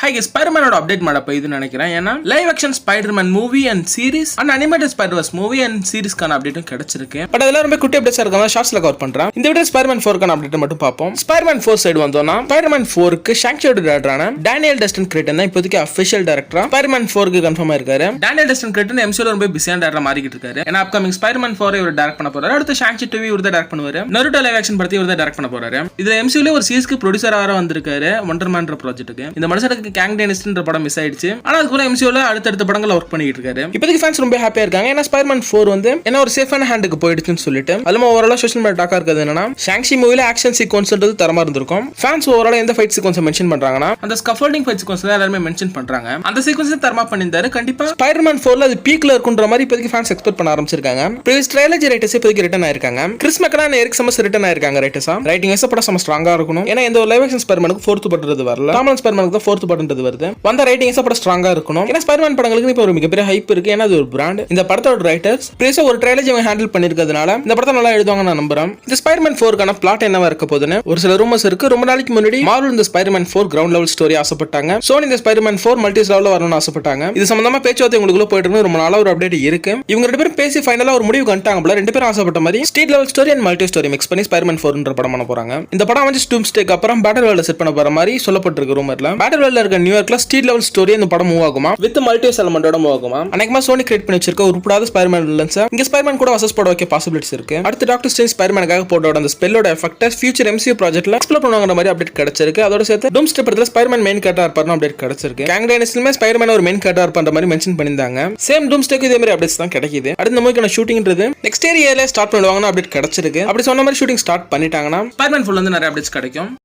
Hi ஸ்பைடர்மேனோட update மாட போயிதுன்னு நினைக்கிறேன். ஏன்னா live action Spiderman movie and series and animated Spiderverse movie and சீரிஸ்க்கான அப்டேட்டும் கிடைச்சிருக்கு. பட் அதெல்லாம் ரொம்ப குட்டி அப்டேட்ஸ் இருக்காங்க, ஷார்ட்ஸ்ல கவர் பண்றேன். இந்த வீடியோ ஸ்பைடர்மேன் 4க்கான அப்டேட் மட்டும் பார்ப்போம். ஸ்பைடர்மேன் 4 சைடு வந்தோம்னா ஸ்பைடர்மேன் 4க்கு ஷாங்சியோட டைரக்டரான டேனியல் டஸ்டன் கிரேட்டன் தான் இப்போதைக்கு அஃபிஷியல் டைரக்டரா ஸ்பைடர்மேன் 4க்கு கன்ஃபார்ம் ஆயிருக்காரு. டேனியல் டஸ்டன் கிரேட்டன் எம்சியூல ரொம்ப பிஸியான டைரக்டரா மாறிக்கிட்டு இருக்காரு. ஏன்னா அப்கமிங் ஸ்பைடர்மேன் 4 இவர் டைரக்ட் பண்ண போறாரு. அடுத்து ஷாங்சி 2 இவர் தான் டைரக்ட் பண்ணுவாரு. நருட்டோ லைவ் ஆக்ஷன் படத்தை இவர் தான் டைரக்ட் பண்ண போறாரு. இதுல எம்சியூல ஒரு சீரிஸ்க்கு ப்ரொடியூசரா வந்திருக்காரு வண்டர்மேன்ற ப்ராஜெக்ட்டுக்கு. இந்த மனுஷனுக்கு கேங் டேனிஸ்ட்ன்ற படம் மிஸ் ஆயிடுச்சு. ஆனா அதுக்கு கூட எம்சியூல அடுத்த படங்களை ஒர்க் பண்ணிட்டு இருக்காரு. இப்போதைக்கு ஃபேன்ஸ் ரொம்ப ஹாப்பியா இருக்காங்க. ஏன்னா ஸ்பைடர்மேன் 4 வந்து என்ன ஒரு சேஃபான ஹேண்டுக்கு போயிடுச்சுன்னு சொல்லிட்டு அதுல ஓவராலா சோஷியல் மீடியா டாக்கா இருக்கிறது என்னன்னா ஷாங்சி மூவில ஆக்ஷன் சீக்வன்ஸ்ன்றது தரமா இருந்திருக்கும். ஃபேன்ஸ் ஓவராலா எந்த ஃபைட் சீக்வன்ஸ் மென்ஷன் பண்றாங்கன்னா அந்த ஸ்கஃபோல்டிங் ஃபைட் சீக்வன்ஸ் தான் எல்லாரும் மென்ஷன் பண்றாங்க. அந்த சீக்வன்ஸ் தரமா பண்ணிருந்தாரு. கண்டிப்பா ஸ்பைடர்மேன் 4ல அது பீக்ல இருக்குன்ற மாதிரி இப்போதைக்கு ஃபேன்ஸ் எக்ஸ்பெக்ட் பண்ண ஆரம்பிச்சிருக்காங்க. ப்ரீவியஸ் ட்ரைலர் ரைட்டர்ஸ் இப்போதைக்கு ரிட்டர்ன் ஆயிருக்காங்க. கிறிஸ் மெக்கனா எரிக் சமஸ் ரிட்டர்ன் ஆயிருக்காங்க. ரைட்டர்ஸா ரைட்டிங் எஸ் படம் சம ஸ்ட்ராங்கா இருக்கணும். ஏன்னா இந்த லைவ் ஆக்ஷன் ஸ்பைடர்மேனுக்கு 4th படம்ன்றது வரல. டாமன் ஸ்பைடர்மேனுக்கு தான் 4th படம்ன்றது வருது. வந்த ரைட்டிங் எஸ் படம் ஸ்ட்ராங்கா இருக்கணும். ஏன்னா ஸ்பைடர்மேன் படங்களுக்கு இப்போ ஒரு மிகப்பெரிய ஹைப் இருக்கு. ஏன்னா அது ஒரு பிராண்ட். இந்த படத்தோட ரைட்டர்ஸ் ப்ரீவியஸா ஒரு ட்ரைலர் இவங்க ஹேண்டில் பண்ணிருக்கிறதுனால இந்த படத்தை நல்லா எழுதுவாங்க நான் நம்புறேன். இந்த ஸ்பைடர்மேன் 4க்கான பிளாட் என்னவா இருக்க போதுன்னு ஒரு சில ரூமர்ஸ் இருக்கு. ரொம்ப நாளைக்கு முன்னாடி மார்வல் இந்த ஸ்பைடர்மேன் 4 கிரவுண்ட் லெவல் ஸ்டோரி ஆசைப்பட்டாங்க. சோனி இந்த ஸ்பைடர்மேன் 4 மல்டிஸ் லெவல்ல வரணும்னு ஆசைப்பட்டாங்க. இது சம்பந்தமா பேச்சுவார்த்தை உங்களுக்குள்ள போயிட்டு இருக்கு. ரொம்ப நாளா ஒரு அப்டேட் இருக்கு. இவங்க ரெண்டு பேரும் பேசி ஃபைனலா ஒரு முடிவு கண்டாங்க. ரெண்டு பேரும் ஆசைப்பட்ட மாதிரி street level story and multi story mix பண்ணி ஸ்பைடர்மேன் 4ன்ற படம் பண்ண போறாங்க. இந்த படம் வந்து டூம்ஸ்டேக்கு அப்புறம் பேட்டில் வேர்ல்ட் செட் பண்ண போற மாதிரி சொல்லப்பட்டிருக்கு ரூமர்ல. பேட்டில் வேர்ல்ட்ல இருக்க நியூயார்க்ல ஸ்ட்ரீட் லெவல் ஸ்டோரி இந்த படம் மூவ் ஆகுமா வித் மல்டிவர்ஸ் எலிமெண்டோட மூவ் ஆகுமா. அன்னைக்குமா சோனி கிரியேட் பண்ணி வச்சிருக்க உருப்படாத ஸ்பைடர்மேன் வில்லன்ஸ் இங்க ஸ்பைடர்மேன் கூட வர்சஸ் போட வைக்க பாசிபிலிட்டிஸ் இருக்கு. அடுத்து டாக்டர் ஸ்ட்ரேஞ்ச் ஸ்பைடர்மேனுக்காக போட்டோட அந்த ஸ்பெல்லோட எஃபெக்ட் ஃபியூச்சர் எம்சியூ ப்ராஜெக்ட்ல எக்ஸ்ப்ளோர் பண்ணுவாங்க மாதிரி அப்டேட் கிடைச்சிருக்கு. அதோட சேர்த்து டூம்ஸ்டே படத்துல ஸ்பைடர்மேன் மெயின் கேரக்டரா இருப்பார்னு அப்டேட் கிடைச்சிருக்கு. கேங் டைனஸ்டிலுமே ஸ்பைடர்மேன் ஒரு மெயின் கேரக்டரா இருப்பான்ற மாதிரி மென்ஷன் பண்ணிருந்தாங்க. சேம் டூம்ஸ்டேக்கு இதே மாதிரி அப்டேட்ஸ் தான் கிடைக்குது. அடுத்த மூவிக்கான ஷூட்டிங்ன்றது நெக்ஸ்ட் இயர்ல ஸ்டார்ட் பண்ணுவாங்கன்னு அப்டேட் கிடைச்சிருக்கு. அப்படி சொன்ன மாதிரி ஷூட்டிங் ஸ்டார்ட் பண்ணிட்டாங்கன்னா ஸ்பைடர்மேன் 4 வந்து நிறைய அப்டேட்ஸ் கிடைக்கும்.